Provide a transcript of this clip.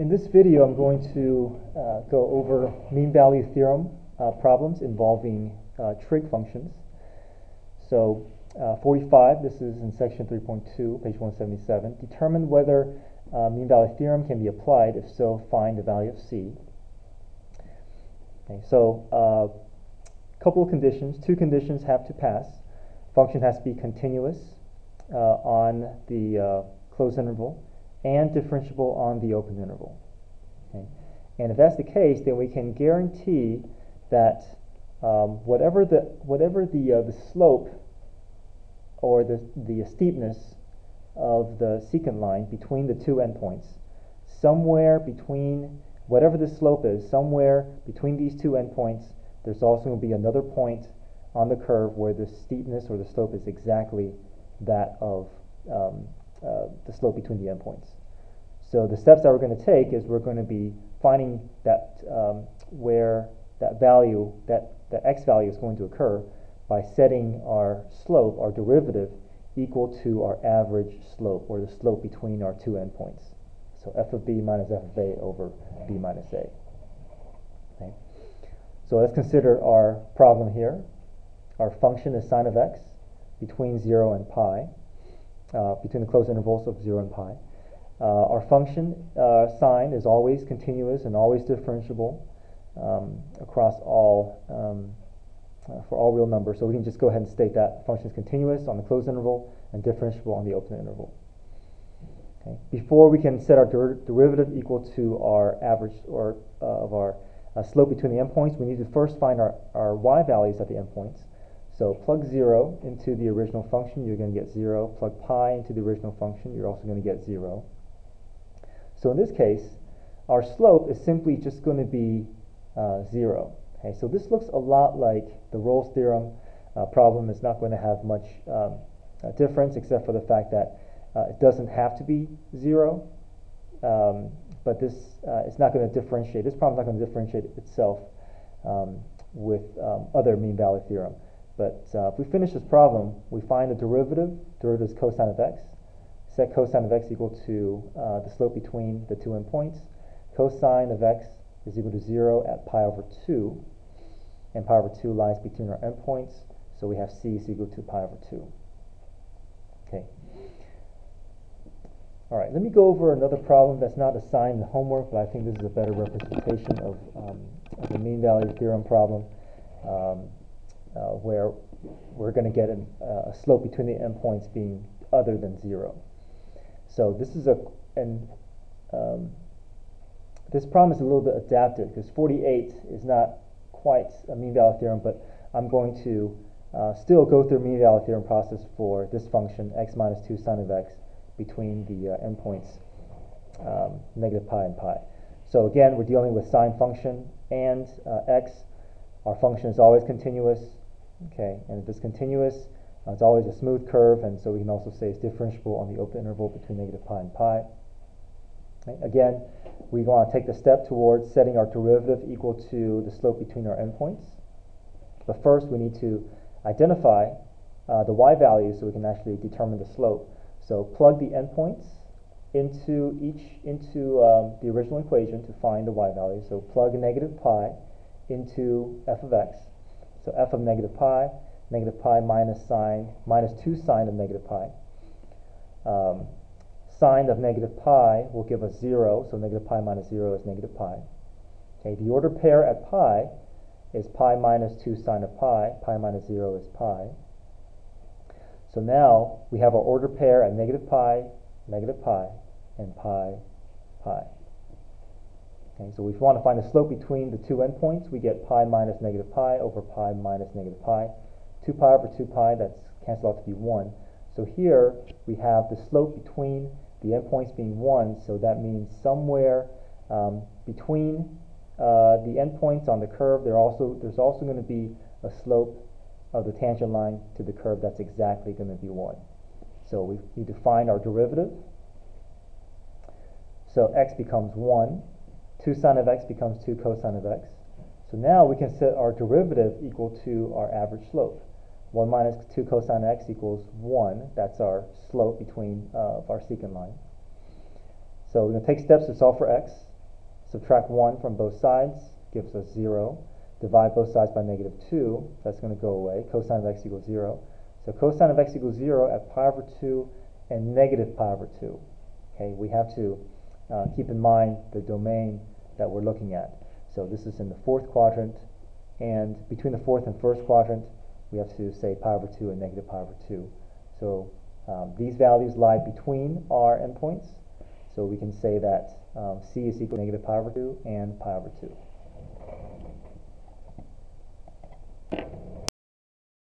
In this video, I'm going to go over mean value theorem problems involving trig functions. So 45, this is in section 3.2, page 177. Determine whether mean value theorem can be applied. If so, find the value of C. Okay, so a couple of conditions. Two conditions have to pass. Function has to be continuous on the closed interval and differentiable on the open interval. Okay? And if that's the case, then we can guarantee that whatever the slope or the steepness of the secant line between the two endpoints, somewhere between whatever the slope is, somewhere between these two endpoints, there's also going to be another point on the curve where the steepness or the slope is exactly that of the slope between the endpoints. So the steps that we're going to take is we're going to be finding that where that value, that x value is going to occur by setting our slope, our derivative, equal to our average slope, or the slope between our two endpoints. So f of b minus f of a over b minus a. Okay. So let's consider our problem here. Our function is sine of x between 0 and pi. Between the closed intervals of 0 and pi. Our function sine is always continuous and always differentiable across all for all real numbers. So we can just go ahead and state that function is continuous on the closed interval and differentiable on the open interval. Okay. Before we can set our derivative equal to our average or of our slope between the endpoints, we need to first find our y values at the endpoints. So plug 0 into the original function, you're going to get 0. Plug pi into the original function, you're also going to get 0. So in this case, our slope is simply just going to be 0. Okay, so this looks a lot like the Rolle's theorem problem. Is not going to have much difference, except for the fact that it doesn't have to be 0. But this is not going to differentiate. This problem is not going to differentiate itself with other mean value theorem. But if we finish this problem, we find the derivative. Derivative is cosine of x. Set cosine of x equal to the slope between the two endpoints. Cosine of x is equal to 0 at pi over 2. And pi over 2 lies between our endpoints. So we have c is equal to pi over 2. Okay. All right, let me go over another problem that's not assigned in the homework, but I think this is a better representation of the mean value theorem problem. Where we're going to get a slope between the endpoints being other than 0. So this is this problem is a little bit adapted because 48 is not quite a mean value theorem, but I'm going to still go through mean value theorem process for this function x minus 2 sine of x between the endpoints negative pi and pi. So again, we're dealing with sine function and x. Our function is always continuous. Okay, and if it's continuous, it's always a smooth curve, and so we can also say it's differentiable on the open interval between negative pi and pi. Okay. Again, we want to take the step towards setting our derivative equal to the slope between our endpoints. But first, we need to identify the y value so we can actually determine the slope. So plug the endpoints into the original equation to find the y value. So plug negative pi into f of x. So f of negative pi minus 2 sine of negative pi. Sine of negative pi will give us 0, so negative pi minus 0 is negative pi. Okay, the ordered pair at pi is pi minus 2 sine of pi. Pi minus 0 is pi. So now we have our ordered pair at negative pi, and pi, pi. Okay, so if we want to find the slope between the two endpoints, we get pi minus negative pi over pi minus negative pi. 2 pi over 2 pi, that's cancelled out to be 1. So here we have the slope between the endpoints being 1, so that means somewhere between the endpoints on the curve, there's also going to be a slope of the tangent line to the curve that's exactly going to be 1. So we need to find our derivative. So x becomes 1. 2 sine of x becomes 2 cosine of x. So now we can set our derivative equal to our average slope. 1 minus 2 cosine x equals 1. That's our slope between our secant line. So we're going to take steps to solve for x. Subtract 1 from both sides gives us 0. Divide both sides by negative 2, that's going to go away. Cosine of x equals 0. So cosine of x equals 0 at pi over 2 and negative pi over 2. Okay, we have to keep in mind the domain that we're looking at. So this is in the fourth quadrant, and between the fourth and first quadrant, we have to say pi over 2 and negative pi over 2. So these values lie between our endpoints, so we can say that c is equal to negative pi over 2 and pi over 2.